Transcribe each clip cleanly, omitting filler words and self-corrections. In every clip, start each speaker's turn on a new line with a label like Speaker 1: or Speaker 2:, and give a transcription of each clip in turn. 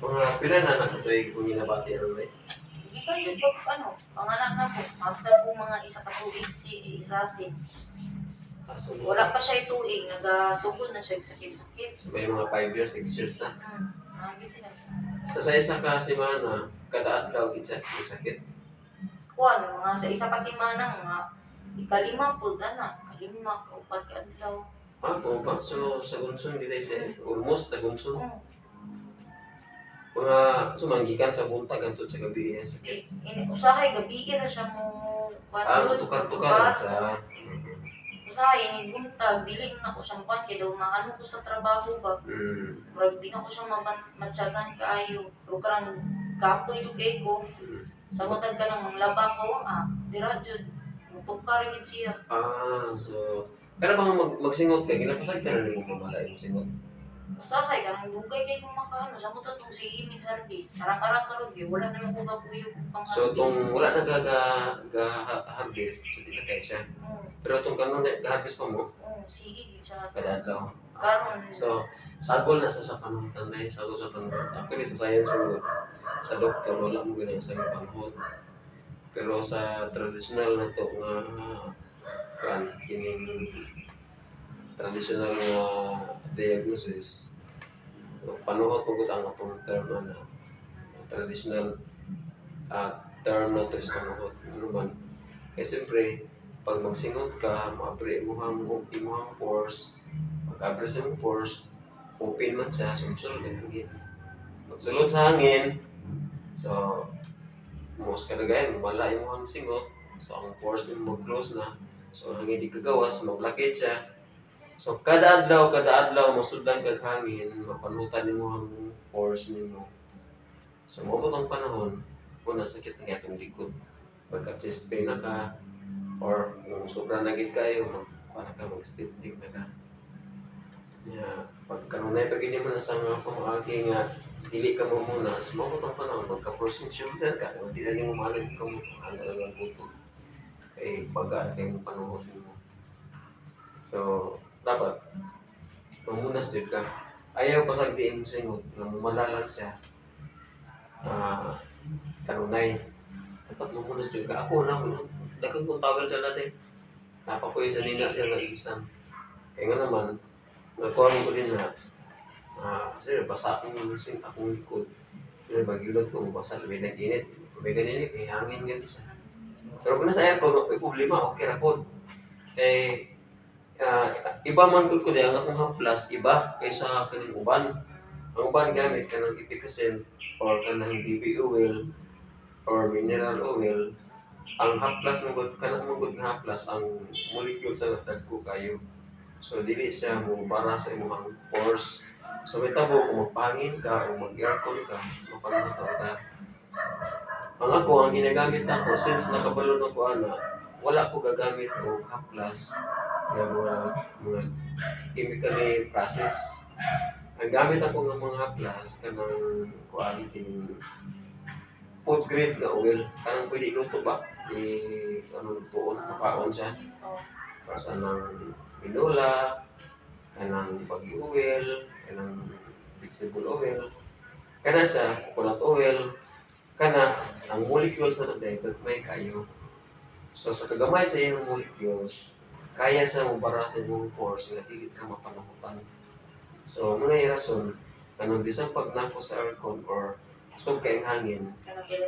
Speaker 1: Mga pila na nakatuig kung ginabati ano eh.
Speaker 2: Hindi kayo pag panganak na po. After po mga isa ka tuig si Rasin.
Speaker 1: Kaso
Speaker 2: Wala pa siya tuig, nagasugod na siya sakit-sakit.
Speaker 1: so, may mga 5 years, 6 years na.
Speaker 2: Nagit na.
Speaker 1: So sa isa ka semana, kada adlaw gid siya may sakit.
Speaker 2: Kuan, mga sa isa ka semana, mga ikalima po, kalima, kaupat ka adlaw.
Speaker 1: Oo ba? So sa Gunson gid siya almost na Gunson.
Speaker 2: Oo.
Speaker 1: Mga sumanggikan sa buntag hangtod sa gabi yan sakit.
Speaker 2: Usahay, gabi na siya mo
Speaker 1: Tukar-tukar sa
Speaker 2: usahay, ini buntag, dili na ko siya mukan, kaya daw maano ko sa trabaho ba. Murag di na ko siya matyagan kaayo. Pero karang kapoy jud kay ko. Sa matag ka ng manglaba ko, dira jud. Mutukar gid siya.
Speaker 1: So pero bang magsingot ka, ginapasag ka na rin mo mamalay mo singot.
Speaker 2: Usahay, karang dugay kay kung makaano, sa matag tong si Imig Harvest. Karang-karang karon gyud wala na ko gapuyo pang
Speaker 1: So tong wala na harvest, so di na kay siya. Pero tong kanon harvest pa mo,
Speaker 2: sige gid siya.
Speaker 1: kada adlaw.
Speaker 2: Karon.
Speaker 1: So sagol na sa panahon na sagol sa panahon. Actually sa science mo, sa doktor wala mo ganang sa panahon. Pero sa traditional na to nga kan kining traditional nga diagnosis, panuhot mo gud ang atong term na traditional term na to is panuhot. Ano man? Kaya siyempre, pag magsingot ka, ma-abre mo ang imong pores. Pag-abre sa imong pores, open man siya, sumsulod ang hangin. Magsulod sa hangin, so, most kadagayan, wala imong singot, so ang pores mo mag-close na, so ang hangin di kagawas, maglakid siya. So, kada adlaw, masudlan kag hangin, mapanutan nimo ang pores nimo. So, mabot ang panahon, una sakit ng atong likod. Pagka chest pain na ka, or kung sobra nagit kayo, mag-step leg na ka. Pag kanunay pag hindi mo na sa mga pamagi nga, dili ka mo muna, sumabot ang panahon, magka-frozen shoulder ka, hindi na mo malag ka mo, ang alang buto. Kaya baga kayo mo panahon mo. So, dapat, mamunas din ka. Ayaw pasagdiin mo sa inyo, na malalang siya. Kanunay. Dapat mamunas din ka. Ako na, dagang kong tawel dala din. Napakoy sa nila niya nga isang. Kaya nga naman, nagkuhan ko din na, kasi basa akong likod. Bagilot ko, basa, may nag-init. May ganit, may hangin nga isa. Pero kung nasa aircon, may problema, okay ra po. Eh, iba man ko din, ang akong haplas, iba kaysa kaning uban. Ang uban gamit ka ng epicacin or ka ng BB oil or mineral oil. Ang haplas mo gud kanang mo gud nga haplas ang molecule sa dagko kayo. So dili siya mo para sa imong pores. So may tabo kung magpangin ka o mag-aircon ka, mapanutan ka. Ang ako ang ginagamit nako since nakabalo na ko wala ko gagamit og haplas nga mga chemically process. Ang gamit ako ng mga haplas kanang kuan kining food grade nga oil. Kanang pwede luto ba? Lutoon, makaon siya. Basta ng pinola, kanang bagi oil, kanang vegetable oil, kana sa coconut oil, kana ang molecules na dapat may kayo. So sa kagamay sa iyong molecules, kaya sa mubara sa imong pores nga dili ka mapanuhutan. So muna yung rason, kanang bisang pag nako sa aircon or kusog kayong hangin,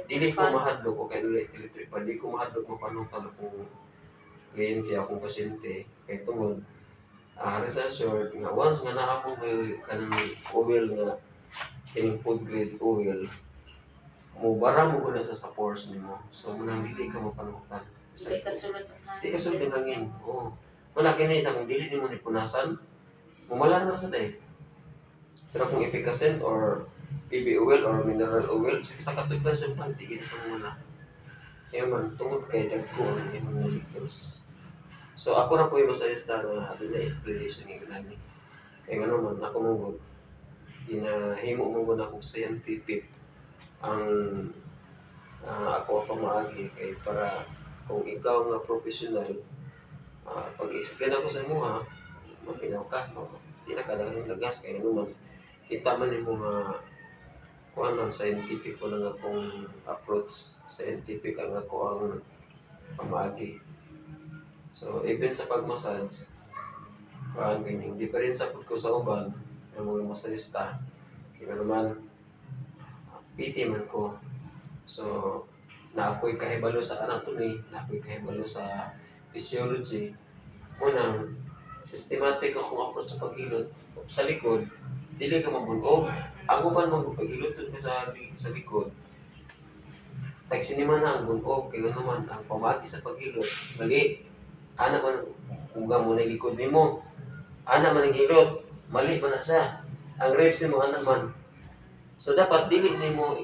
Speaker 1: dili ko mahadlok o kay electric pan, dili ko mahadlok mapanutan akong kliyente, akong pasyente, kay tungod. Rest assured, nga once nga naamo kanang oil nga, yung food grade oil, mubara mo ko na sa pores nimo. So muna dili ka mapanutan.
Speaker 2: Dili ka sulod ng hangin.
Speaker 1: Dili ka sulod ng hangin. Oo. Wala kini isang dili nimo ni punasan. Mumala na sa day. Pero kung epicacin or BB oil or mineral oil, sa katugban sa pantigil sa muna. Kaya man, tungod kay dagko ang imong molecules. So ako na po yung masalista na aduna relation ng ganani. Kaya nga naman, ako mong ginahimo mong akong scientific ang ako pamaagi kay para kung ikaw nga professional, pag-explain ako sa imo mapinaw ka, di na ka lang lagas kaya naman kita man nimo nga kuan man scientific ko lang akong approach, scientific ang ako ang pamaagi. So even sa pag-massage, kuan ganyan, different sa pud ko sa uban ang mga masahista. Kaya naman PT man ko. So na ako'y kahibalo sa anatomy, na ako'y kahibalo sa physiology. Unang systematic akong approach sa paghilot sa likod, dili ka mabunog. Ako ba magpaghilot ka sa likod? Tag sinima na ang bunog, kaya naman ang pamagi sa paghilot, mali. Ana man, kung mo na likod nimo, ana man ang hilot, mali man na siya. Ang reps nimo ana man. So dapat dili nimo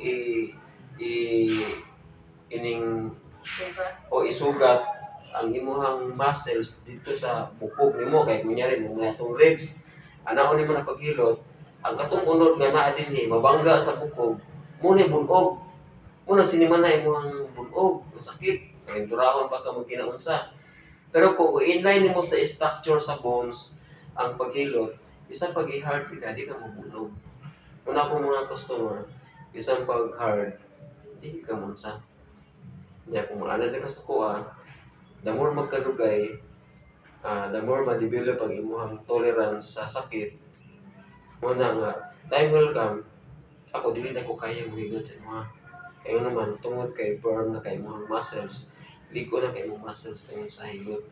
Speaker 1: ining
Speaker 2: Sugat.
Speaker 1: o isugat ang imuhang muscles dito sa bukog nimo kay kunyari mo nga itong ribs anaon nimo na paghilot ang katong unod nga naa dinhi mabangga sa bukog muna bunog muna sinima na imuhang bunog sakit kay durahon pa ka magkinaunsa pero kung inline nimo sa structure sa bones ang paghilot bisan pag i-hard ka di ka mabunog una ko mga customer bisan pag hard di ka munsa. Ya, kung maanad ka sa kuha, the more magkadugay, the more ma-develop ang imuhang tolerance sa sakit. Muna nga, time will come, ako dili na ko kaya mahilot sa mga. Kaya naman, tungod kay firm na kay mga muscles, ligo na kay mga muscles tungod sa hilot.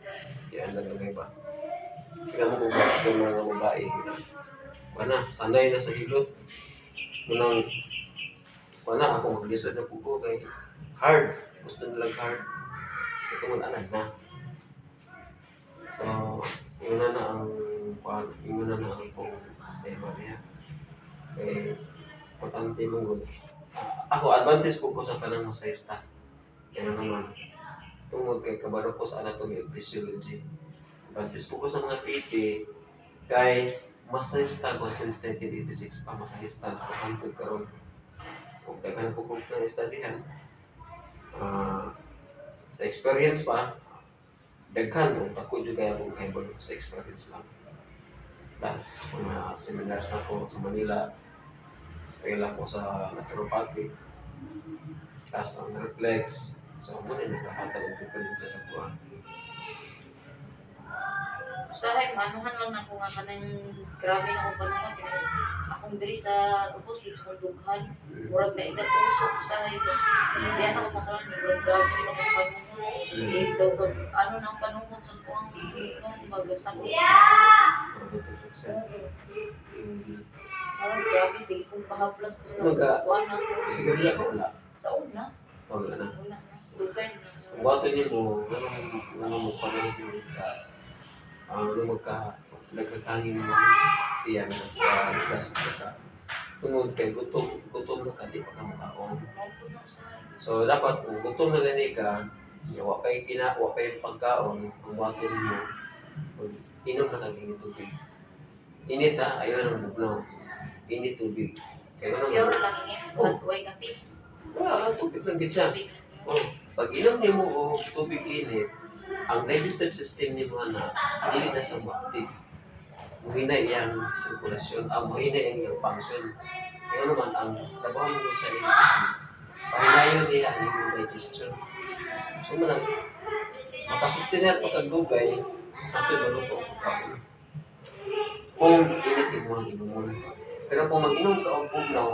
Speaker 1: Yan na lang ba? Kaya mo kung gusto ng mga babae. Wala, sanay na sa hilot. Munang, wala ako maglisod na pugo kay hard. Gusto nilang hard. Ito mo alam na. So, yun na ang kung sistema niya. Kaya, importante mo gud. Ako, advantage po ko sa tanang masayista. Kaya naman, tungod kay kabalo ko sa anatomy and physiology. Advantage po ko sa mga PT, kay masayista ko since 1986 pa, masayista na ako hantod karon. Kung dagan ko kung na-studyhan, sa experience pa, daghan kung ako juga akong kahibalo sa experience lang. Plus, mga seminars na ko sa Manila, eskwela ko sa naturopathy, plus ang reflex. So, muna nagkahatag ang diferensya sa buwan.
Speaker 2: Usahay, maanuhan lang na ako nga kanang grabe na akong panahon. Akong diri sa ubos, with kong dughan. Murag na igat usok, usahay ko. Hindi ako makaroon, murag grabe na akong panahon. Ito, ano nang panahon sa buwang dughan, magasakit.
Speaker 1: Pagkatusok siya.
Speaker 2: Grabe, sige kong pahaplas. Basta kuhaan ako.
Speaker 1: Sige rin ako wala.
Speaker 2: Sa una,
Speaker 1: Wala na.
Speaker 2: wala na. Dugay na.
Speaker 1: Kung bato niyo mo, ano mo pa rin ka, nagkakangin mo, iyan, nagkas ka. Tungod kay gutom na ka, di pa ka makaon.
Speaker 2: Maupo na usahay.
Speaker 1: So, dapat kung gutom na gani ka, wapay pagkaon, ang bato niyo, inom na kaging tubig. Init ha, ayaw ng bugnaw. Init tubig. Kaya
Speaker 2: Pure
Speaker 1: naman,
Speaker 2: lang ini. Huwag kape.
Speaker 1: wala, tubig lang din siya.
Speaker 2: Tubig.
Speaker 1: Oh, pag inom niyo mo o tubig init, ang digestive system niyo na dili na sa active. Mahina iyang sirkulasyon, mahina iyang function. Kaya naman, ang trabaho mo sa inyo, pahinayon niya ang inyong digestion. So, manang, makasustinar pagkagdugay, ato maluto ang kaon. Kung init mo ang inumun. Pero kung mag-inom ka ang bugnaw,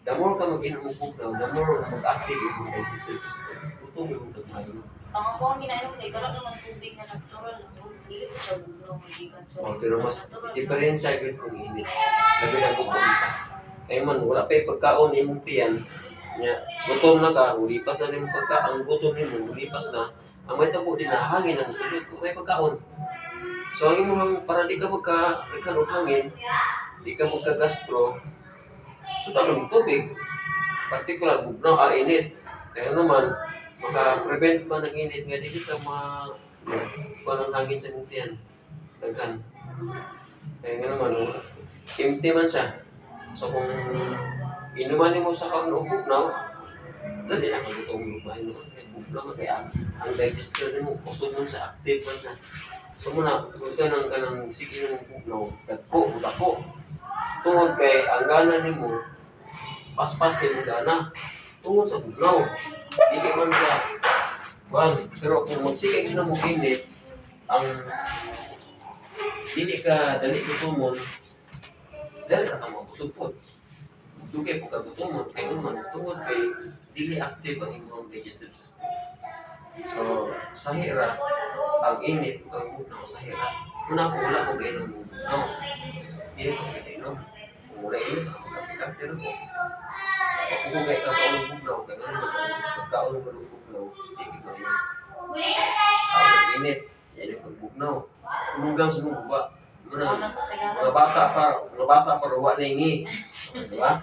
Speaker 1: the more ka mag-inom ang bugnaw, the more mag-active yung digestive system. Tutong yung tagmayo.
Speaker 2: Ang ako ang ginainom kay karon naman tubig na natural lang. Dili ko siya bugnaw magikan sa.
Speaker 1: Pero mas diferensya yun kung init. Labi na gutom ka. Kaya man, wala pa yung pagkaon imong tiyan. Gutom na ka, ulipas na yung pagkaon. Ang gutom mo, ulipas na. Ang may tabo din na hangin ang sulod kung may pagkaon. So, ang imong para di ka magka-nagkanog hangin, di ka magka-gastro, sudan ng tubig. Particular, bugnaw, init. Kaya naman, maka-prevent man ng init nga, di ka ng hangin sa imong tiyan. Daghan. Kaya nga naman, empty man siya. So, kung inuman mo sa kaon o bugnaw, dali na kang itong lumain. Bugnaw, kaya ang digestion mo, kusog man siya, active man siya. So muna, ito nang kanang sige ng bugnaw, dako. Tungod kay ang gana nimo, paspas kay mong gana. Tungod sa bugnaw. Dili man sa pero kung magsikay ka na mo kinit, ang dili ka dali gutomon, dali ka mabusog po. Dugay po ka gutomon, kay naman tungod kay dili active ang imong digestive system. So, sa hira, ang init, ang bugnaw sa hira, muna po wala ko kayo ng bugnaw. Dili ko kayo kung wala init, ako kapikat, pero po. Kung kaya ka kaunong bugnaw, kaya nga naman, pagkaunong ka ng bugnaw, hindi ko yun. Kaunong init, yan yung pagbugnaw. Umunggang sa mga buwa. Mga bata pa ruwa na hingi. Di ba?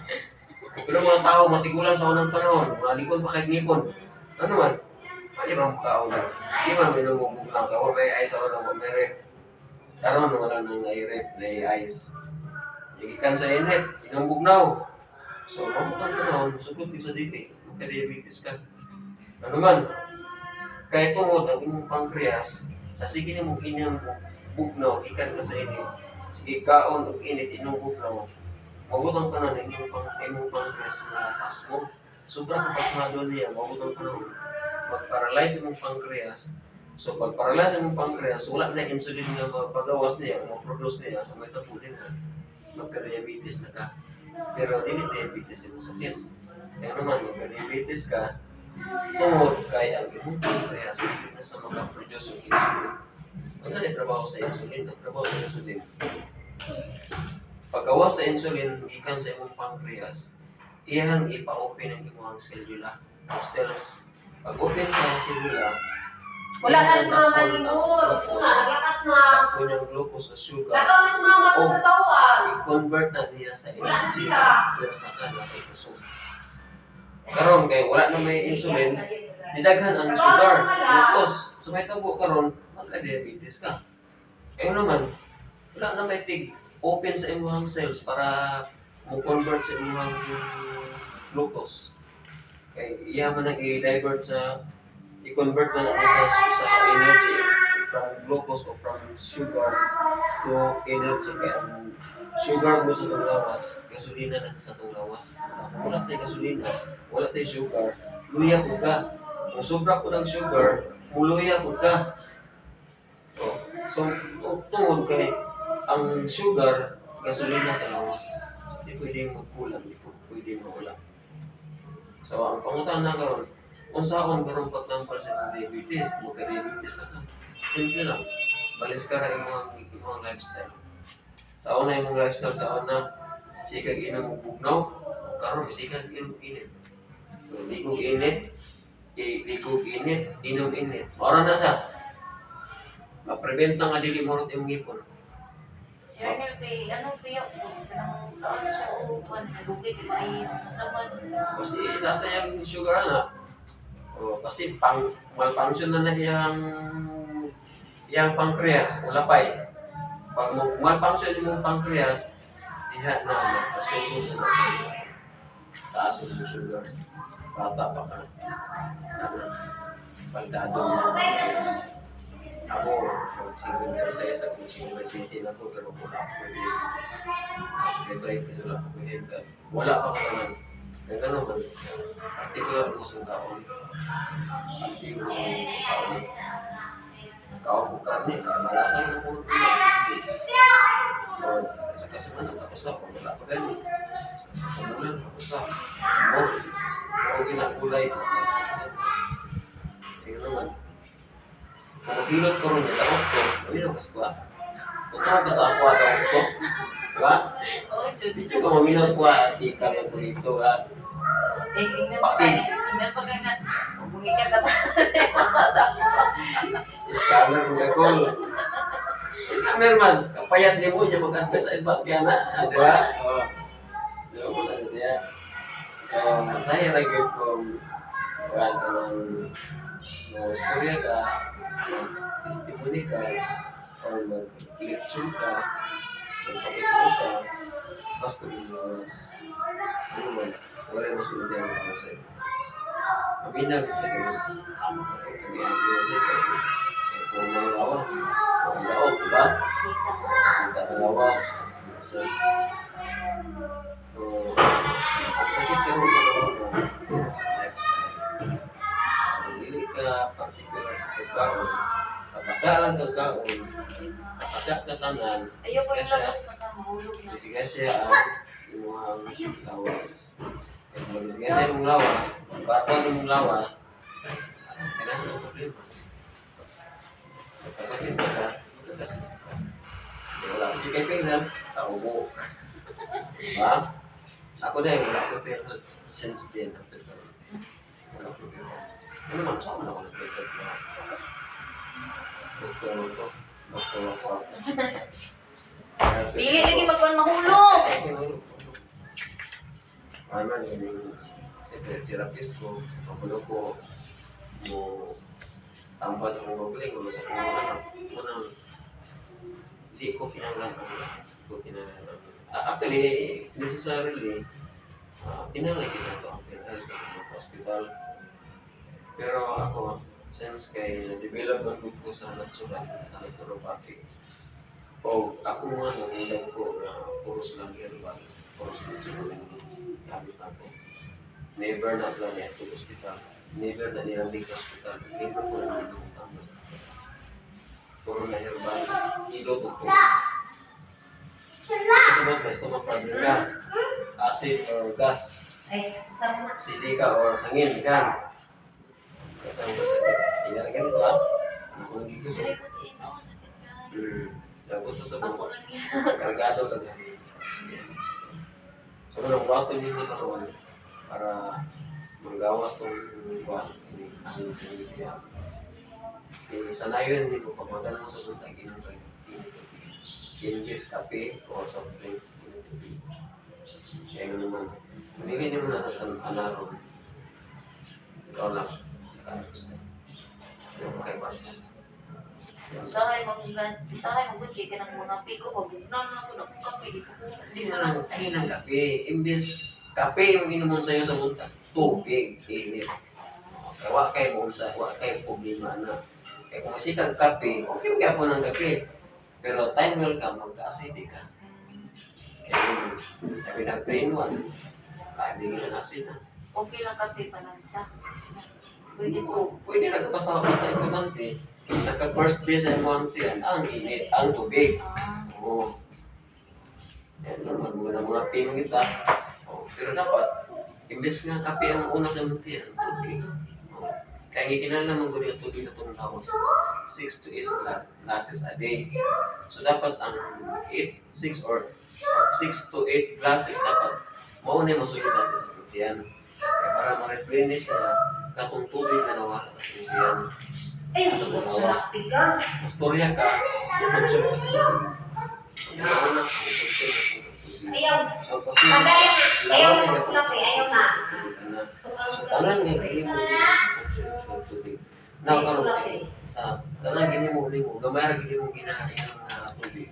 Speaker 1: Pero mga tao, matigulan sa unang panahon, mga likon pa kahit ngipon. Ano man? Di ba makaunong? Di ba may namubugnaw ka? Huwag may ice sa unang, huwag may rep. Karoon, wala nang nai-rep, nai-ice. Yung ikan sa init, inambugnaw. So, mabutang panahon, sugod ka sa dili, magka-diabetes ka. Ano man, kahit tungod ang imong pancreas, sa sige ni mong inyong bugnaw, ikan ka sa init. Sige kaon o init, inyong bugnaw. Mabutang panahon, imong pancreas na lakas mo. Sobrang kapasmado niya, mabutang panahon. Mag-paralyze imong pancreas. So, pag-paralyze imong pancreas, wala na insulin nga mapagawas niya, maproduce niya, may tapulin na. Magka-diabetes na ka. Pero hindi diabetes yung sakit. Kaya naman, magka-diabetes ka, tungod kay ang imong pancreas hindi na sa makaproduce yung insulin. Ano saan trabaho sa insulin? Ang trabaho sa insulin. Paggawas sa insulin, gikan sa imong pancreas, iyang ipa-open ang imong cellula o cells. Pag-open sa cellula,
Speaker 3: wala na si mama limot. Lakas na.
Speaker 1: Kung yung glucose o sugar,
Speaker 3: Lakaw na si mama
Speaker 1: o
Speaker 3: tatawan.
Speaker 1: i-convert na niya sa energy
Speaker 3: Wala
Speaker 1: pero sa kana kay kusog. Karon kay wala na may insulin, didaghan ang sugar, glucose. So may tabo karon, magka-diabetes ka. Kaya naman, wala na may tig open sa imong cells para mo-convert sa imong glucose. Kay iya man ang i-divert sa i-convert na natin sa energy from glucose o from sugar to energy. Kaya ang sugar mo sa itong lawas, gasolina na sa itong lawas. Kung wala tayo gasolina, wala tayo sugar, luya po ka. Kung sobra po ng sugar, muluya po ka. So tungod kay ang sugar, gasolina sa lawas. Hindi pwede magkulang, hindi pwede mawala. So ang pangutan na karon, kung saan karon pagtampal sa diabetes, kung magka-diabetes na ka, simple lang. Balis ka na imong lifestyle. Sa una imong lifestyle, sa una, sikag inom mo bugnaw, karon sikag inom init. Ligog init, inom init. Mara na sa ma-prevent nga dili mo imong ngipon.
Speaker 2: Si Arnel kay ano piyak ko, kanang taas siya o nalugay kay may nasamad.
Speaker 1: Kasi taas na yung sugar na. O, kasi malfunction na yung pancreas, wala pa eh. Pag malfunction yung pancreas, diha na magkasugod na taas yung sugar. Bata pa ka. Pagdado mo. Ako, pag-56 ako, 57 ako, pero wala ako diabetes. May wala ako diabetes. Wala pa ko naman. Kaya naman, particular mo sa kaon. Particular mo sa kaon. Kaon ko karne, malakang na mo ng diabetes. Sa kasaman, nagkakusap, wala pa ganit. Sa kamulan, nagkakusap. O ginagulay ko. Kaya naman, kung nakilot ko rin yung takot ko, maminaw kas ko ah. Kung tawag ka sa ako at takot ko, diba? Dito ka maminaw sa kuha at ikal ang kulito ah.
Speaker 2: Ingnan pa ka nga. Bumungit ka sa sa
Speaker 1: Scammer kung kakol. Scammer man, kapayat din mo niya mag-advise sa advance kaya na, diba? Oo. Diba mo na siya. So, saya lagi kung kuhaan ka ng istorya ka, testimony ka, or mag-lecture ka, magpapituro ka, basta mas, ano man, wala yung masunod yan ang ako sa'yo. Maminag sa ganun, tama ka rin, kami ang ginasay ka, kung mga lawas, Ang laot, diba?
Speaker 2: Kita.
Speaker 1: Kita sa lawas. So, ang sakit ka rin lifestyle. So, hindi ka particular sa pagkaon. Kapaka lang kagkaon, kapaka katanan,
Speaker 2: Ayoko yung
Speaker 1: siya,
Speaker 2: labot na mahulog na.
Speaker 1: siya ang imuhang lawas. Kaya mag-isiga siya yung lawas, bato yung lawas, kailangan ng problema. Kapasakit ka, magkasakit ka. Wala ko kay Pingnan, tao mo. Diba? Ako na yung wala ko Pingnan, since then, after that. Wala ko Pingnan. Ano naman, saan ako nag-Pingnan na? Doktor ako. Doktor ako.
Speaker 2: Dili lagi magkuhan mahulog.
Speaker 1: Ano yung siyempre therapist ko, papulo ko, mo tambal sa mga gobling, o sa mga anak. Unang, hindi ko kinanglan. Actually, necessarily, kinanglan ito ang pinahal ko sa hospital. Pero ako, since kay na-develop ang grupo sa natural, sa naturopathic, o ako nga nangulag ko na puros lang herbal, puros lang siguro yung gamit ako. Never na sila niya sa hospital. Never na nilang sa hospital. Never ko na nilutang na sa akin. Puro na herbal, ilo tutok. Kasi ba, stomach problem ka, acid or gas,
Speaker 3: Ay, sama.
Speaker 1: CD ka or hangin ka. Kasi ang masakit. Inargan ito Ang hindi ko sa...
Speaker 2: Dili ko din ako sakit kayo.
Speaker 1: Dapat mo sa
Speaker 2: Ako
Speaker 1: buko.
Speaker 2: lang din.
Speaker 1: Kargado ka nga. So, walang bato nito karoon para manggawas tong buwan. Ang sinigyan. Sanayon nito pagmatan mo sa punta ginong kayo. Invis, kape, o soft drinks. Kaya nga naman. Manili mo na sa anaron. Ikaw lang. Tapos na. Yung pakibatan.
Speaker 2: Usahay magugad kay kanang mga piko pabugnan na ko na kung kape di ko
Speaker 1: Hindi na lang ng kape. Imbis kape yung inumun sa'yo sa bunta. Tubig. Init. Kaya kayo mo sa problema na. Kaya kung kasi kang kape, okay kaya po ng kape. Pero time will come, magka-acidic ka. Kaya yun, sabi nag-train one, kaibigin ng acid na.
Speaker 2: Okay lang kape panansa. Pwede po.
Speaker 1: Pwede lang basta importante. Nagka-first base ay ang init, ang tubig. Oo. Yan naman, mga ping kita. Pero dapat, imbes nga kape ang una sa munti, ang tubig. Kaya ikinala naman ko yung tubig na itong tawas 6 to 8 glasses a day. So dapat ang 6 to 8 glasses dapat mauna mo sulit natin ang yan. Kaya para ma-replenish na katong tubig na nawala na yan.
Speaker 3: Ay, gusto ko sa plastic ka.
Speaker 1: Mastorya ka, consume ka tubig. Ang una, ang consume ka tubig.
Speaker 3: Ayaw.
Speaker 1: Ang kasi,
Speaker 3: Ayaw na gusto lang eh. Ayaw na.
Speaker 1: So, tanan nga, hindi mo consume ka tubig. Now, sa tanan gini mo, gamay ra gini mo ginahain ng tubig.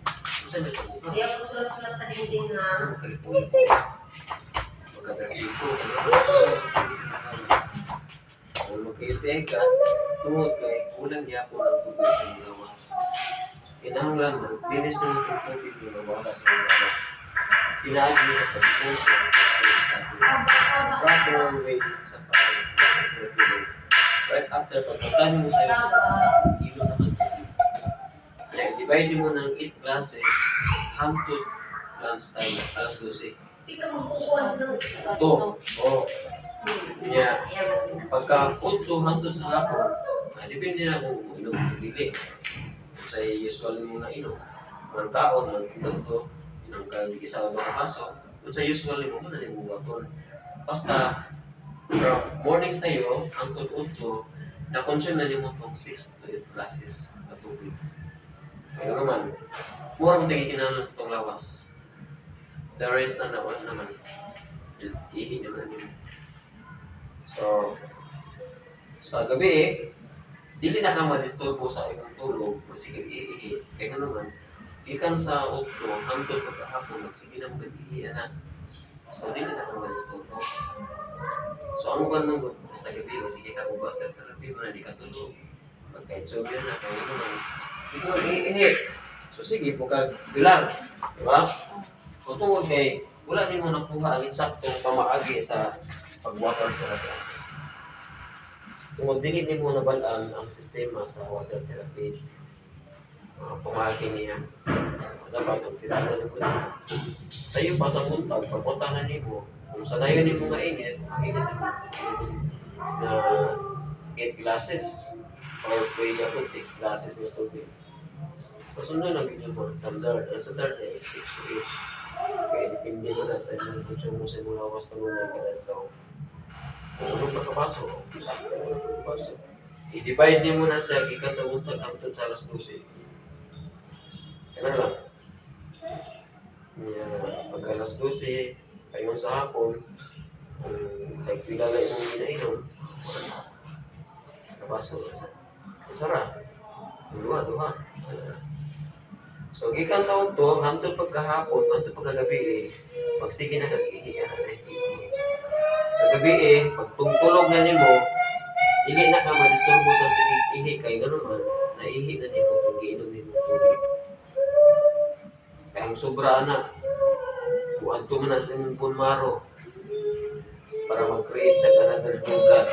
Speaker 1: Saan ito mo?
Speaker 3: Ayaw ko sulat-sulat sa dingding na.
Speaker 1: Ang kalipon. Pagka-trafiko, kung magkaitay ka, tungod kay kulang yapo ng tubig sa lawas. Kinahanglan mo, linis na yung tubig mo na wala sa lawas. Pinaagi sa pag-function sa spirit classes. Proper way sa pag-regulate. Right after pagkatani mo sa'yo sa kilo na ng tubig. Kaya divide mo ng 8 glasses, hangtod lunch time, alas 12.
Speaker 3: Hindi ka magpukuhan sa
Speaker 1: Ito, niya, pagka utlo hangtod sa hapon, depende na kung inom ng bili. Kung sa usual mo na inom, mga kaon, mga pinagto, inom ka hindi isa o mga kaso, kung sa usual mo na yung buwaton. Basta, from morning sa'yo, hangtod utlo, na-consume na mo itong 6 to 8 glasses na tubig. Kaya naman, murang tingin kinanon sa itong lawas. The rest na naman, ihi naman yun. So, sa gabi, dili na ka ma-disturbo sa imong tulog, masigil iihi. Kaya nga naman, ikan sa utlo, hangtod pagkahapon, magsige na mo iihi na. So, dili na ka ma-disturbo. So, ang uban mo, basta gabi, masigil ka ubat, therapy mo na di ka tulog. Pagka-job yun na, kaya naman, Sige mag-iihi. So sige, bukag bilang. Diba? So tungod kay, wala din mo nakuha ang insaktong pamaagi sa pag-water therapy. Tungod dili din mo nabalaan ang sistema sa water therapy. Pamaagi niya. Dapat ang tirada na mo na. Sa iyo pa sa buntag, pagpunta na nimo, kung sanayon nimo nga init, mainit na 8 glasses or pwede ako 6 glasses na tubig. Kasunod lang yun yung standard. Ang standard niya is 6 to 8. Kaya depende mo na sa inyong konsumo sa inyong lawas na muna kada taon. Kung anong pagkapaso, pagkapaso. I-divide niyo muna siya gikan sa buntag hangtod sa alas 12. Kaya lang. Pag alas 12, ayun sa hapon, nagpila na yung ginainom, kapaso, isara, duha. So, gikan sa unto, hantod pagkahapon, hantod pagkagabi, magsige na kag-ihi. Kagabi, pag tungtulog na nimo, hindi na ka madisturbo sa sige-ihi kay gano'n man, naihi na nimo kung giinom nimo tubig. Kaya ang sobra na, buwanto mo na sa inyong bone marrow para mag-create sa another new blood.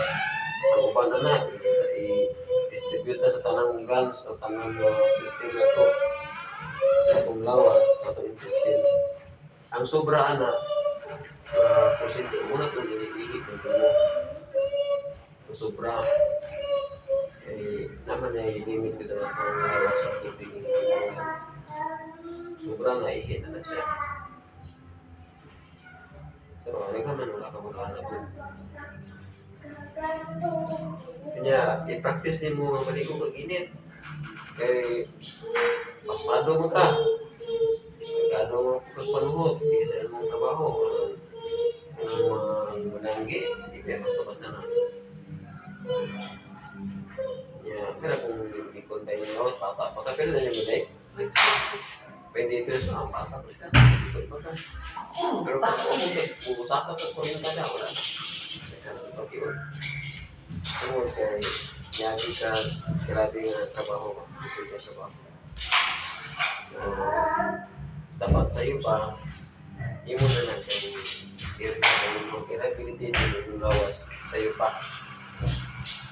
Speaker 1: Ang uban na i-distribute na sa tanang glands o tanang system na to sa itong lawas, sa itong intestine. Ang sobra na porsyento muna itong iniihip ng tumo. Ang sobra naman ay limit ko na ang lawas sa tubig ng tumo. Sobra na ihit na siya. Pero ano ka man, wala ka maghanap mo. Kanya, i-practice din mo ang maligo kag-init. Kaya, pasmado mo ka. Kano mo kagpanuhot, hindi sa imong trabaho. Ang mga mananggi, hindi kaya basta-basta na. Kanya, pero kung ikon tayo ng lawas, baka pero na yung mulay. Pwede ito sa mga bata. Pero kung usaka ka kung yung tada, wala. Pag-iwan. Tungod kay yagi ka, grabe nga trabaho. Gusto ka trabaho. Dapat sa'yo pa, imo na na siya i-rehabilitate yung lawas sa'yo pa.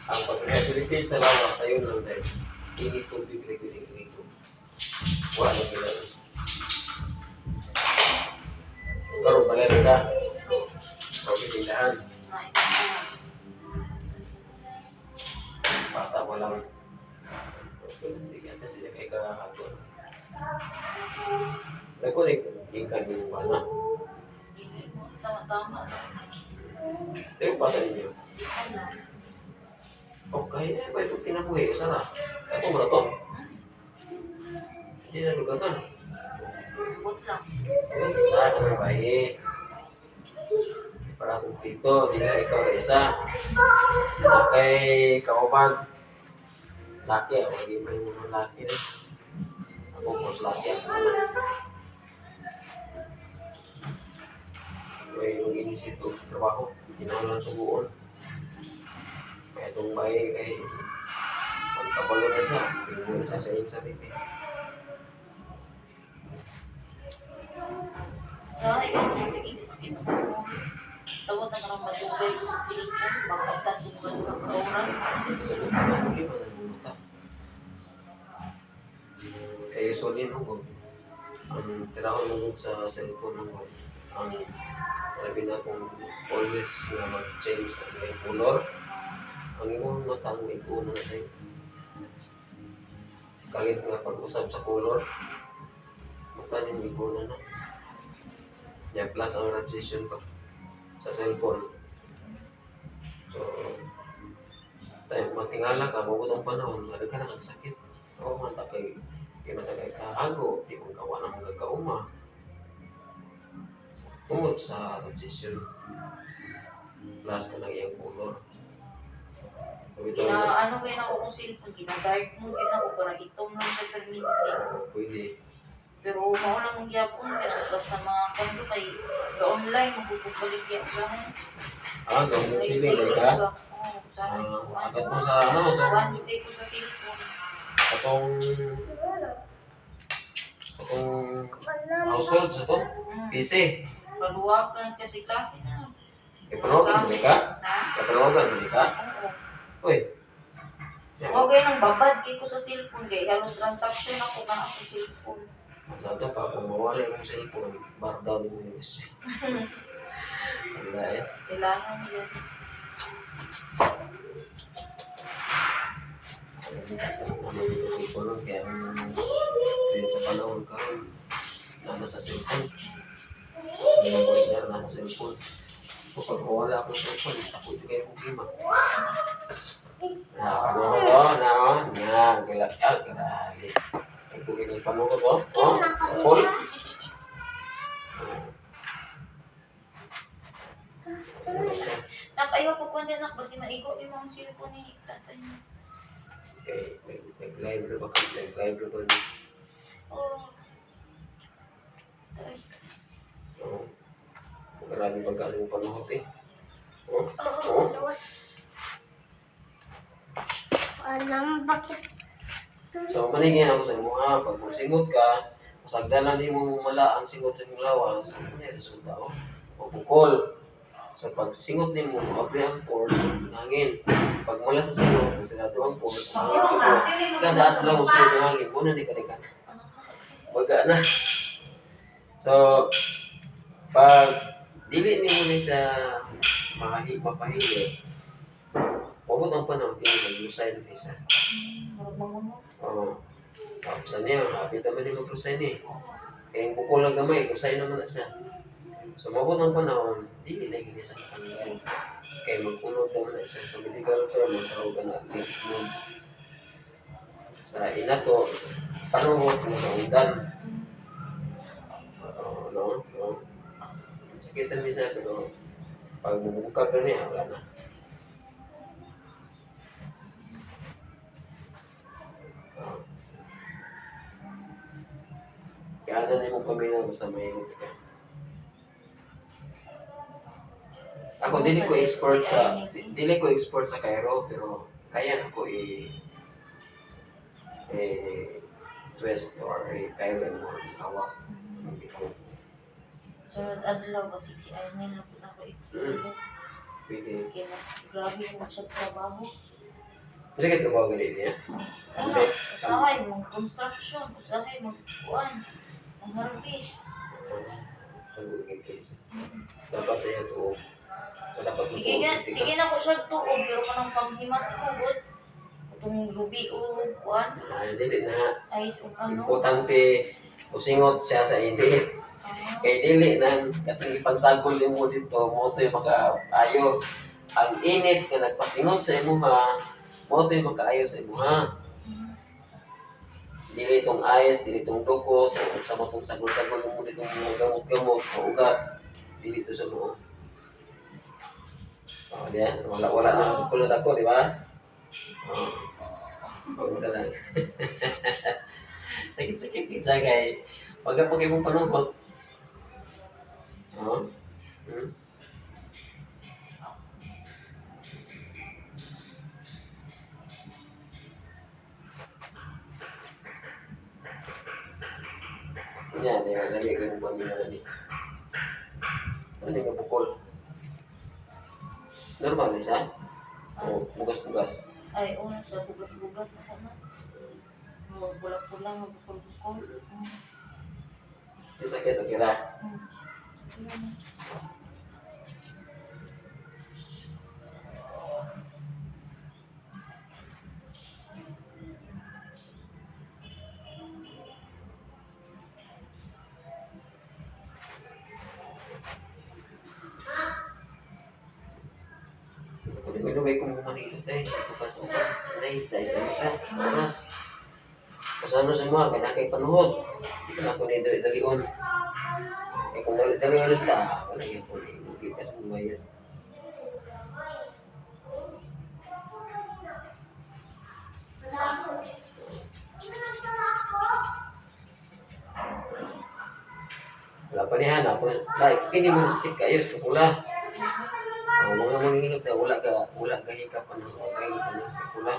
Speaker 1: Ang pag-rehabilitate sa lawas sa'yo lang dahil hindi tubig regular. Wala na nila. Karoon pala nila. Okay, tindahan. Bata mo lang. Hindi ka atas, hindi kayo kahapon. Nagkulik, ingkan yung bana.
Speaker 2: Tama-tama.
Speaker 1: Ito yung bata ninyo. Okay, ba ito pinabuhi? Sana. Ito mo na to. Hindi na lugagan.
Speaker 2: Bot lang.
Speaker 1: Isa ka ng bayi. Para kumpito, di na ikaw na isa. Kay kauban. Laki, ako hindi mo yung mga laki rin. Ako pos laki ako naman. Kaya yung inisip ko trabaho, hindi na lang subuon. Kaya itong bayi kay pagkabalo na siya, hindi mo na siya sa iyong sarili.
Speaker 2: Sa akin, sige, sakit ako. Sabot na karang madugay ko sa silikon, bakatan ko ba ng oras.
Speaker 1: Sa buong na muli ba nagbuta? Kaya usually mo, ang tiraho mo sa cellphone mo, ang sabi na kung always na mag-change ang color, ang imong mata mo ikuno na tayo. Kalit nga pag-usap sa color, mata niyo ikuno na. Yan plus ang radiation pa sa cellphone. So, tayo matingala ka, mabutong panahon, ada ka na kang sakit. Oo, matakay kaago, di mong kawa na mong gagkauma. Tungod sa radiation, plus ka na iyang color.
Speaker 2: Ano kayo na ako kung cellphone, gina-dark mo, ako para itom lang siya perminti.
Speaker 1: Pwede.
Speaker 2: Pero maulang ng gyapon, basta mga kanto kay ga-online, magpupabalik yan sa akin.
Speaker 1: Gawin sila ka?
Speaker 2: Oo, sa akin.
Speaker 1: Agad mo sa ano?
Speaker 2: One day ko sa cellphone.
Speaker 1: Atong household sa to, PC.
Speaker 2: Paluwagan kasi klase na.
Speaker 1: Ipanawagan mo ka?
Speaker 2: Ha?
Speaker 1: Ipanawagan mo ka?
Speaker 2: Oo.
Speaker 1: Uy.
Speaker 2: Huwag kayo nang babad kay ko sa cellphone kay halos transaction ako na sa cellphone.
Speaker 1: Masyado pa kung mawala yung cellphone, bar down mo yung isa. Wala eh.
Speaker 2: Kailangan yun.
Speaker 1: Naman yung cellphone kaya kahit sa panahon karon nasa sa cellphone. Hindi mo na nasa cellphone. So pag mawala akong cellphone, ako ito kayo problema. Paano ko to? Gilat ka, grabe. Nagpugin yung paano ko to? Paul?
Speaker 2: Napayaw po ko na kasi maigo ni mga cellphone ni tatay niya.
Speaker 1: Okay, nag-live na ba kami? Nag-live na ba niya?
Speaker 2: Oh. Ay.
Speaker 1: Oo. Marami pagkaling mo panahot eh. Oo.
Speaker 2: Oh.
Speaker 3: Alam, bakit?
Speaker 1: So, maningin ako sa imo ha. Pag magsingot ka, masagdanan ni mo mala ang singot sa imong lawas. Ano yung resulta o? Mabukol. So, pag singot ni mo, maabri ang pores, hangin. Pag mula sa singot, masinado ang pores, kada adlaw mo sunod ang hangin. Muna ni kalikan. Baga na. So, pag dili ni mo ni sa mapahili, pabot ang panahon, hindi mag-resign na isa.
Speaker 2: Mangunot.
Speaker 1: Oo. Tapos niya, hapit naman ni mag-resign eh. Kaya yung bukol lang gamay, resign naman na siya. So, mabot ang panahon, dili na gini sa katanggal. Kaya mag-unod naman na siya sa medical term, magtawag na lymph nodes. Sa inato, panahon, pinagkaundan. No? Sakitan niya siya, pero pag bumukag na niya, wala na. Kaya na mong pamilya, basta mahirap ka. Ako, dili ko expert sa Cairo, pero kaya na ko twist or Cairo mo, hawak. Hindi ko.
Speaker 2: Sunod adlaw kasi si Arnel na puta ko ito.
Speaker 1: Pwede.
Speaker 2: Kaya grabe yung siya trabaho.
Speaker 1: Kasi ka trabaho ganit niya?
Speaker 2: Ano? Usahay, mag-construction. Usahay, mag-kuan. Ang harvest.
Speaker 1: Ang gulingin case. Dapat sa iyo to. Dapat
Speaker 2: Sige na ko siya tuog, pero kanang paghimas mo, good. Itong ruby o kuan.
Speaker 1: Dili na.
Speaker 2: Ice o ano.
Speaker 1: Importante, musingot siya sa init. Kay dili na katong ipagsagol mo dito, mo to yung makaayo. Ang init nga nagpasingot sa imo ha, mo to yung makaayo sa imo ha. Dili itong ice, dili itong dukot, o sa matong sagol-sagol mo ditong mga gamot-gamot, o ugat, dili ito sa mo. Diyan, wala na kulot ako, di ba? Huwag ka lang. Sakit-sakit kita kay wag po kayo mong panungkot. Yan, dali kayo mong pamilya na di. Ano yung bukol? Normal siya? O bugas-bugas?
Speaker 2: Ay, una sa bugas-bugas na ka na. Pula-pula, mabukol-bukol.
Speaker 1: Yung sakit, okay ra? Ilugay ko mong manilot dahil papasok ka. Dahil oras. Kasano sa mga, kaya kay panuhod. Hindi ka na ako dali-dalion. Eh kung dali-dalion ka, wala yan po. Hindi ka sa mga yan. Wala pa ni Hana. Dahil kini mo sakit kayo sa pula. Mga manginginot na wala ka hikapan ng mga kayo sa pula.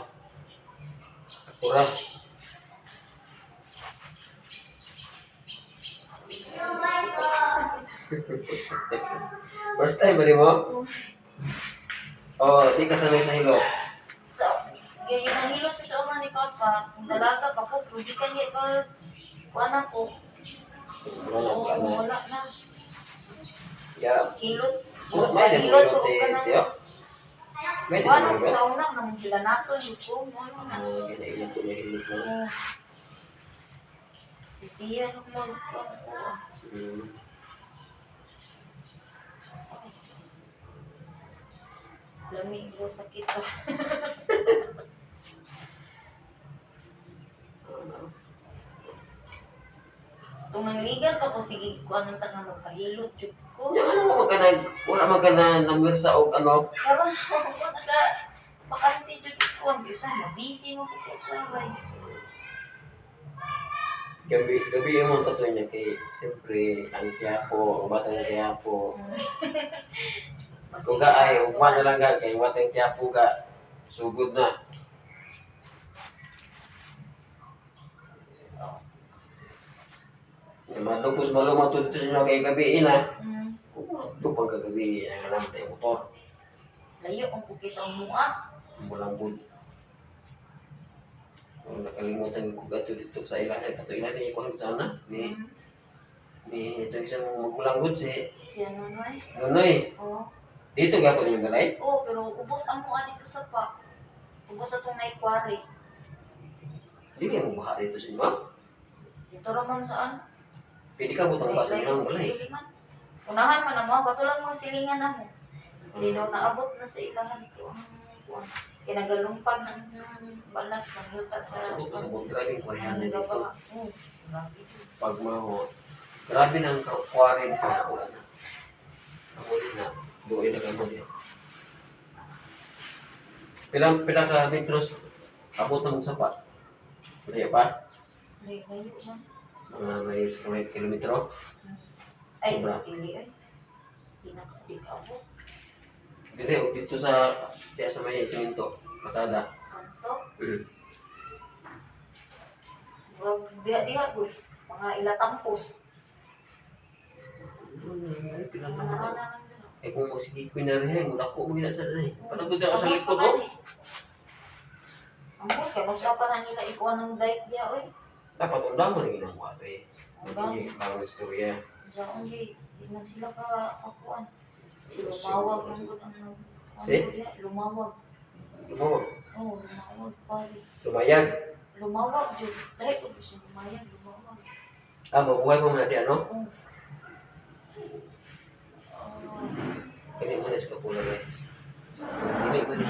Speaker 1: Akura. First time ba rin mo? Di ka sanay sa hilot.
Speaker 2: So, gaya yung hilot ko sa una ni Papa, kung dalaga pa po, hindi ka niya pa, kuha ko.
Speaker 1: Wala
Speaker 2: Oo,
Speaker 1: na.
Speaker 2: wala na.
Speaker 1: Yeah.
Speaker 2: Hilot.
Speaker 1: May na
Speaker 2: Hilot
Speaker 1: hilot
Speaker 2: ko
Speaker 1: si
Speaker 2: ka na.
Speaker 1: Tio? May di sa
Speaker 2: Kuha ko
Speaker 1: hilot?
Speaker 2: sa una, nang sila nato, yung ko, ano na.
Speaker 1: Ginailit ko na hilot mo.
Speaker 2: Oo. Siya, ano mo, kuha. Lamig ko sakit pa. Tumangligan pa ko, sige ko anong tangang magpahilot, chuk ko.
Speaker 1: Yung ano mo wala magana namwersa o ano?
Speaker 2: Karon ako naga bakante jud ko ang bisa mabisi mo ko sa bay.
Speaker 1: Gabi mo katoy niya kay siyempre ang Quiapo, ang batang Quiapo. Kung ka ay ugma na lang ka kay batang Quiapo ka sugod na. Matapos malumato dito sa inyo kay gabi na. Kung lupang kagabi ang alam tayo motor.
Speaker 2: Layo ang pukit ang mua.
Speaker 1: Mulambod. Kung nakalimutan ko gato dito sa ilalim, kato ilalim ko sana ni ito isang magulanggod si
Speaker 2: Yan noy.
Speaker 1: Nonoy.
Speaker 2: Oh.
Speaker 1: Dito gapon yung galay?
Speaker 2: Oh, pero ubos ang mua dito sa pa. Ubos atong naikwari.
Speaker 1: Dili mo baha dito sa inyo?
Speaker 2: Dito raman saan?
Speaker 1: Pwede ka butang ba sa inyo galay?
Speaker 2: Dili man. Unahan man ang mga katulad mga silingan na mo. Hindi daw naabot na sa ilahan ito ang kuwan. Kinagalumpag ng balas ng yuta sa
Speaker 1: Sabot grabing kwarihan na dito.
Speaker 2: Grabe.
Speaker 1: Pag maho, grabe ng 40 ka wala na. Ako din na, buhay na kayo din. Pila ka metros abot ng sapa? Kaya pa?
Speaker 2: Layo man.
Speaker 1: Mga may 10 kilometro?
Speaker 2: Ay,
Speaker 1: Sobra.
Speaker 2: dili ay. Di ka abot.
Speaker 1: Dito sa may simento, kasada.
Speaker 2: Kanto.
Speaker 1: Mm.
Speaker 2: Bro, diha gud. Mga ilatampos. Ana lang din.
Speaker 1: Kung magsige ko na rin, mula ko mo sa rin. Panagod ako sa likod ko.
Speaker 2: Ang kaya usapan na nila ikuha ng diet diya oy.
Speaker 1: Dapat undang mo na ginawa rin.
Speaker 2: Undang.
Speaker 1: Hindi, parang istorya.
Speaker 2: Diyan di man sila ka akuan. Lumawag lang gud ang
Speaker 1: Si?
Speaker 2: lumawag.
Speaker 1: Lumawag.
Speaker 2: Oh, lumawag pare.
Speaker 1: Lumayag.
Speaker 2: Lumawag jud. Dahil ko gusto lumayag, lumawag.
Speaker 1: Mabuhay mo na di ano?
Speaker 2: Oh.
Speaker 1: Kaya mo na sa kapula rin. Dili mo na.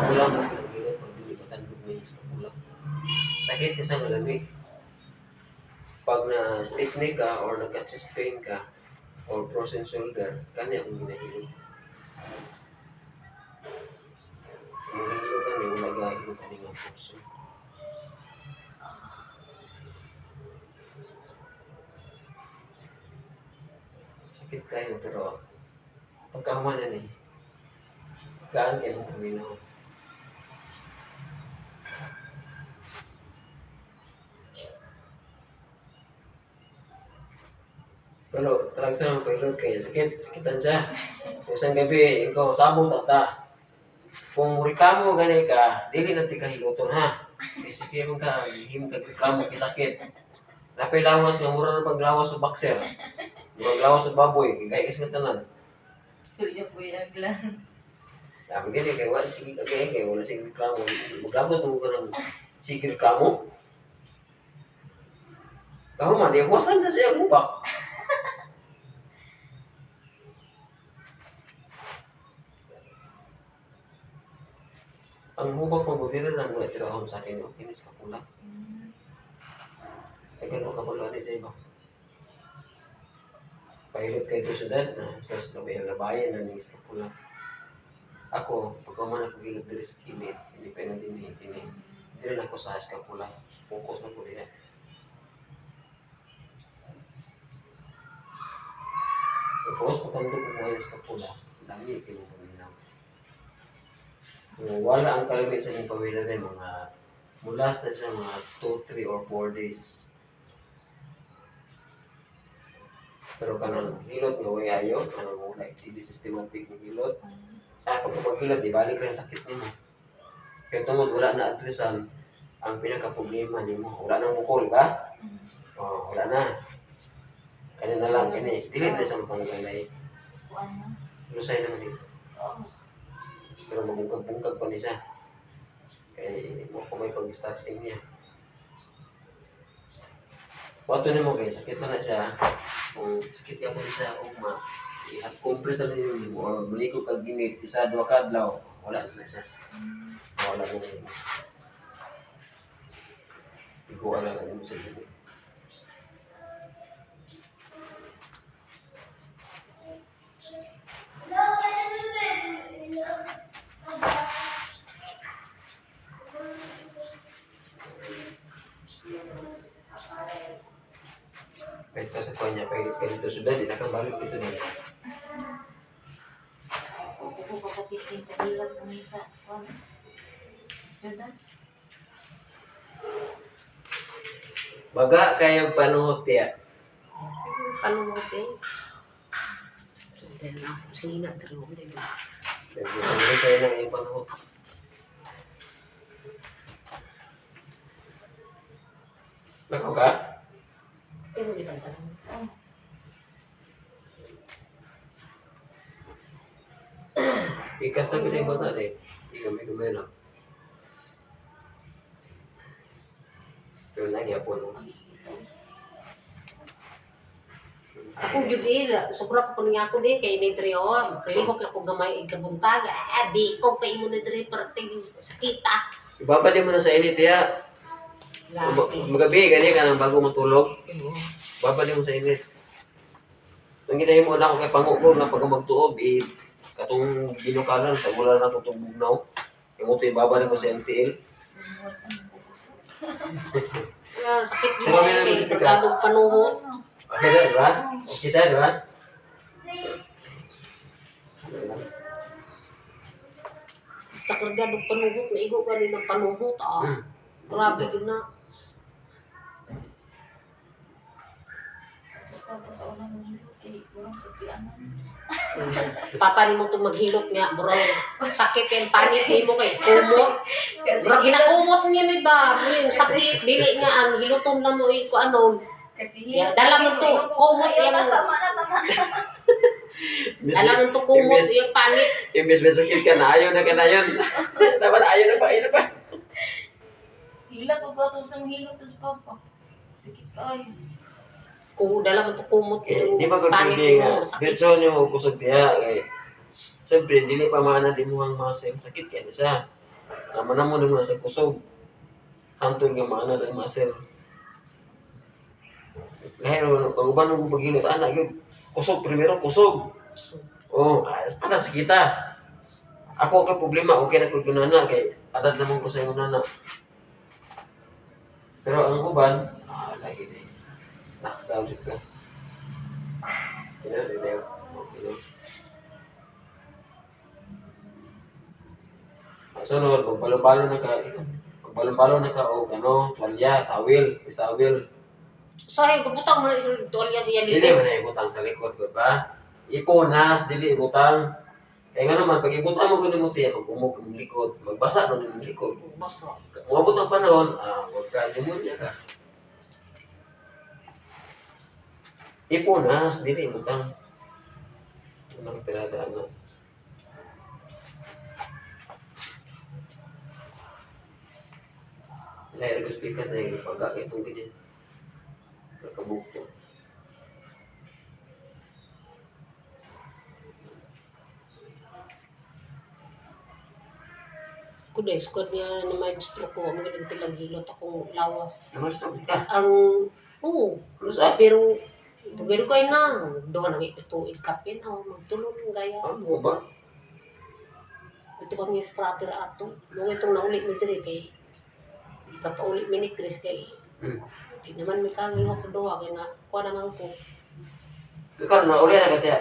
Speaker 1: Wala mo pinagilot pag dili ko tandog mo yung kapula. Sakit kasi ang alamig. Pag na stiff neck ka or nagka-chest pain ka or frozen shoulder, kanya akong ginahilot. Mga hilot kami, wala gahilot ka nga puso. Sakit kayo pero pagkahumanan eh. Gaan kayo mong paminaw. Pero talagang sa mga pilot kayo, sakitan siya. Kung isang gabi, ikaw sabong tata. Kung reklamo gani ka, dili na ti kahiluton ha. Sige mo ka, hihim ka reklamo kay sakit. Napay lawas nga mura na paglawas sa boxer. Murag lawas sa baboy, kay kasi tanan.
Speaker 2: Kuya buyag lang.
Speaker 1: Sabi gani kay wala sige kay wala sige reklamo. Maglagot mo ka ng sige reklamo. Kamu man, di kuwasan sa siya mubak. Ang mubak mo, buti na lang muna tirahon sa akin, okay, sa kapula. Ay, gano'n kapula din tayo ba? Pilot kayo to syudad na sa labayan na ni sa kapula. Ako, pagka man ako gilid diri sa kilid, hindi pa yung din hindi rin ako sa kapula. Focus na po din. Tapos, patandog ko kayo sa kapula, dami kayo paminaw. Wala ang kalamit sa inyong pamilya rin, mga mulas na siya mga 2, 3, or 4 days. Pero kanang hilot nga way ayo, kanang wala hindi systematic ng hilot. Pag maghilot, di balik rin sakit nimo. Kaya tungod wala na addressan ang pinaka-problema nimo. Wala nang bukol, ba? Oh, wala na. Kanya na lang, kini. Dili na sa panggalay.
Speaker 2: Kuan na.
Speaker 1: Lusay naman yun.
Speaker 2: Oo.
Speaker 1: Pero mabungkag-bungkag pa niya. Kaya mo ko may pag-starting niya. Wato nimo kay sakit na siya. Kung sakit ka po siya, ugma. I-compress na ninyo mo. Or maliko kag ginit, isa, dua kadlaw. Wala na siya. Wala na niya. Ikuha lang mo sa ginit. Kahit pa sa kanya, pahilip ka dito sudan, di na kang balik dito na.
Speaker 2: Ako papatising kabilang kami sa kuan. Sudan.
Speaker 1: Baga kayo panuhot ya.
Speaker 3: Ano mo te? Dahil ako sina pero hindi na.
Speaker 1: Hindi kayo nang iyong panuhot. Nako ka?
Speaker 3: Pero di ba tanong?
Speaker 2: Oh.
Speaker 1: Ikas na pinay bata eh. Hindi kami lang. Pero lagi po no.
Speaker 3: Ako jud sobra pa niya ako din kay nitriyon. Kalihok lang ko gamay ikabuntag. Di ko pa imo nitri perting sakita.
Speaker 1: Ibabalik mo na sa init ya. Magabi, gani ka nang bago matulog. Babalik mo sa init. Ang ginahin mo na ako kay pangugog na pag magtuog, katong ginukalan sa gula na itong bugnaw. Yung ito ibabalik ko sa MTL.
Speaker 3: Sakit
Speaker 1: Sino
Speaker 3: mo
Speaker 1: may
Speaker 3: kay
Speaker 1: nabibigkas?
Speaker 3: pagkadong panuhot.
Speaker 1: Okay na, di ba? Okay sa'yo, di ba?
Speaker 3: Sa kargadong panuhot, naigo ka rin ng panuhot. Grabe din na.
Speaker 2: Tapos sa unang hilot kay kurang pagkianan.
Speaker 3: Papa ni mo itong maghilot nga, bro. Sakit yung panit ni mo kay kumot. Bro, ginakumot niya ni ba? Yung sakit, dili nga ang hiluton na mo ko ano.
Speaker 2: Kasi
Speaker 3: Yeah, dala mo to, kumot
Speaker 2: Ayaw
Speaker 3: yung...
Speaker 2: na, tama na.
Speaker 3: Dala mo to kumot yung panit.
Speaker 1: Imbes may sakit ka na, ayaw na ka na yun. Dapat ayaw na ba, ayaw na ba?
Speaker 2: Hila ko ba ito sa hilot tas papa? Sakit kayo.
Speaker 3: Kung dala mo to kumot
Speaker 1: Okay, di ba kung
Speaker 3: panit
Speaker 1: pwede
Speaker 3: ni
Speaker 1: nga,
Speaker 3: mo. Sakit.
Speaker 1: dito niyo mo kusog diya. Siyempre, dili pa maana din mo ang muscle. Sakit kaya na siya. Naman mo naman sa kusog. Hantol nga maana ng muscle. Ngayon, pag uban mo paghilot, anak yun, kusog, primero kusog. Oh, para sa kita. Ako ka problema, okay na ko yung nana, kay adad naman ko sa yung nana. Pero ang uban, lagi na yun. Knockdown siya ka. Okay. Sunod, pagbalong-balong na ka, o ano, tuwalya, tawil, tawil.
Speaker 3: Sayang, kaputang mo na isang tuwalya siya
Speaker 1: Dili
Speaker 3: dito.
Speaker 1: man na ibutang sa likod, ba? Ipunas, dili ibutang. Kaya nga naman, pag ibutang mo gano'n mo tiya, mag-umog ang likod, magbasa mo ng likod.
Speaker 3: Basta.
Speaker 1: Umabot ang panahon, huwag ka, pneumonia ka. Ipunas, dili ibutang. Ano pinadaan na? Lahir ko speakers na yung pagkakit itong ganyan. Nakabukto.
Speaker 3: Kuda, squad niya na may stroke ko. Ang galing tilang hilot akong lawas.
Speaker 1: Naman sa ka.
Speaker 3: Ang, oo.
Speaker 1: Ano sa?
Speaker 3: Pero, bugay ko na. Doon nang ikutuig kapin. Magtulong ng gaya.
Speaker 1: Ano ba?
Speaker 3: Ito kami sa proper ato. Nung itong naulit ni Dre kay papaulit mi ni Chris kay di naman may kalihok ko doha kay na kuha naman ko.
Speaker 1: Ikaw, nauli na ka tiya.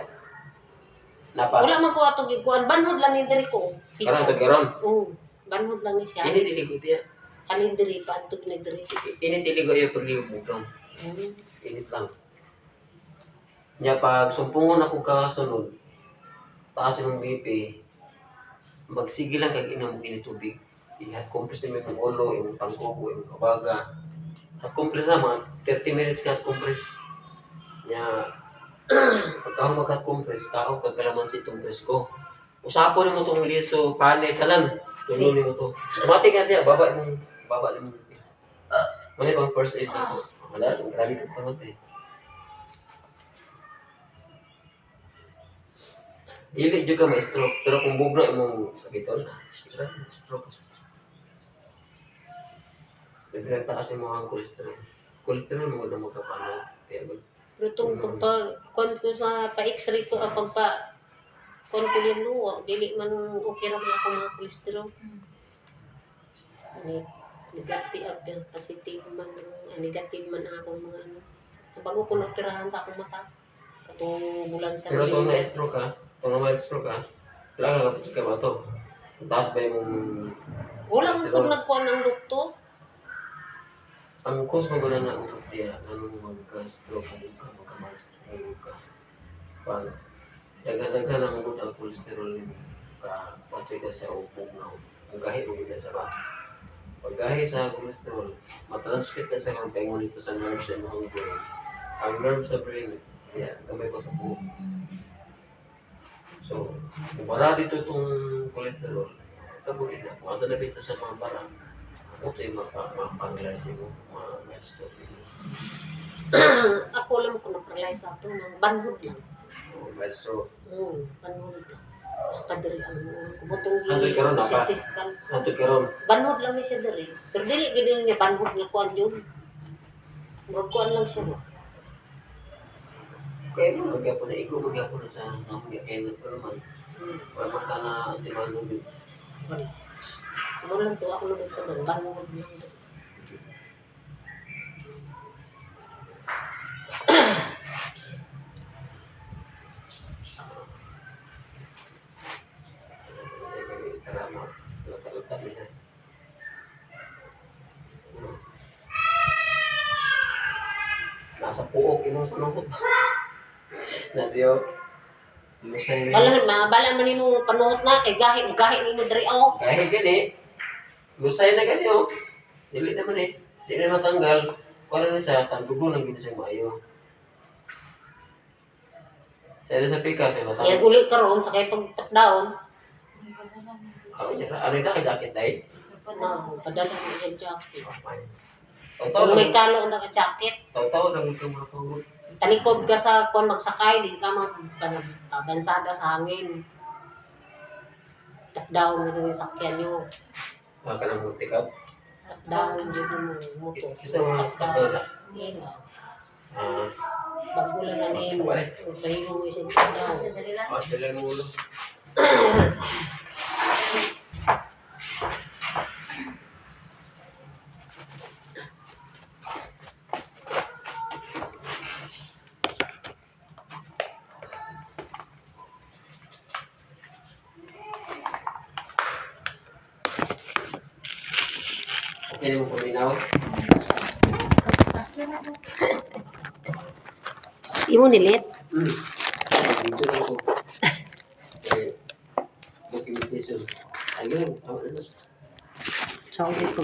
Speaker 1: Napa?
Speaker 3: Wala man ko ato gikuan banhod lang ni Dre ko.
Speaker 1: Karon, karon.
Speaker 3: Oo. Banhod lang ni siya.
Speaker 1: Ini tiligo tiya.
Speaker 3: Halin Dre pa ato ni Dre.
Speaker 1: Ini tiligo yung perliog mo from. Init lang. Nya pag sumpungon ako kasunod, taas yung BP, magsige lang kag inom ini tubig. I-hot compress naman yung ulo, yung tangkuko, yung kabaga. Hot compress na, mga 30 minutes ka hot compress. Nya, pagka ako mag-hot compress, kao kagalaman si compress ko. Usapon mo itong liso, panik, kalan. Tununin mo to. Matik nga diya, baba mo. Mali bang first aid na to? Wala, grabe ka pa natin. Dili juga may stroke, pero kung bugno imong kabiton na, siguro stroke. May pinagtaas yung mga cholesterol. Cholesterol mo na magkapano. Kaya ba?
Speaker 3: Pero itong pagpa-con ko sa pa-x-ray ko, pagpa-con ko din no, dili man okay raman ako mga cholesterol. Negative, positive man, negative man ako mga ano. So bago ko na-operahan sa akong mata, katong bulan sa
Speaker 1: Pero kung
Speaker 3: November.
Speaker 1: na-stroke ka, kailangan kapit ka ba ito? Taas ba yung
Speaker 3: Wala man kung nagkuhan ng doktor.
Speaker 1: ang cause mo gano'n na diya, anong magka-stroke ka, magka-stroke ka. Pag daga-daga ng good ang cholesterol ka, patsi ka sa upog na gahi mo gina sa ba. Pag gahi sa cholesterol, matransmit ka sa kang paingon dito sa nerve sa mga brain. Ang nerve sa brain, gamay pa sa buhok. So, kung para dito itong cholesterol, kabunin na. Kung asa na bita sa mga barang, ako ito yung mapanglalas mo, ma-stroke mo.
Speaker 3: Ako lang ko na-paralyze ato ng banhod lang.
Speaker 1: Ma-stroke.
Speaker 3: Banhod lang. Basta diri ang kubutong
Speaker 1: Antoy karon na pa?
Speaker 3: CT scan.
Speaker 1: Nato karon.
Speaker 3: Banhod lang ni siya diri. Pero dili gid niya banhod nga kuan yun. Murag kuan lang siya ba.
Speaker 1: Kaya mo magyapon na igo, magyapon na sa namagya kaya na naman. Wala man ka na antimano din.
Speaker 3: Wala. Ano lang to ako lang sa banhod lang.
Speaker 1: Karama, luta-luta bisa. Nasa puok imong panungkot. Nadiyo. Lusay
Speaker 3: Bala man nimo panuot na kay gahi nimo diri oh.
Speaker 1: kahit gani, lusay na gani oh. Dili naman eh. Dili na matanggal. Kung ano na siya, tandugo ng ginisang maayo. Sa sa pika, sa
Speaker 3: Kaya
Speaker 1: matanggal.
Speaker 3: uli karon sa kay pag top down,
Speaker 1: Ano niya, ano yung jacket ay?
Speaker 3: padala mo sa jacket.
Speaker 1: Taw-taw
Speaker 3: Kung may
Speaker 1: lang.
Speaker 3: kalo ang jacket,
Speaker 1: Taw-taw lang ito mga pangod.
Speaker 3: talikod ka sa kung magsakay, di ka magbansada sa hangin. Top down mo yung sakyan nyo.
Speaker 1: Mga kanang multi-cup.
Speaker 3: Top down yun yung motor.
Speaker 1: Kasi mga taw na.
Speaker 3: Yan.
Speaker 1: Ah,
Speaker 3: Bago lang na name. Pahingo mo yung top down.
Speaker 2: Dali lang.
Speaker 1: dala ng ulo. Okay mo paminaw.
Speaker 3: Imo nilit?
Speaker 1: Dito lang ko. Documentation. Ayun, tama na.
Speaker 3: Sorry po.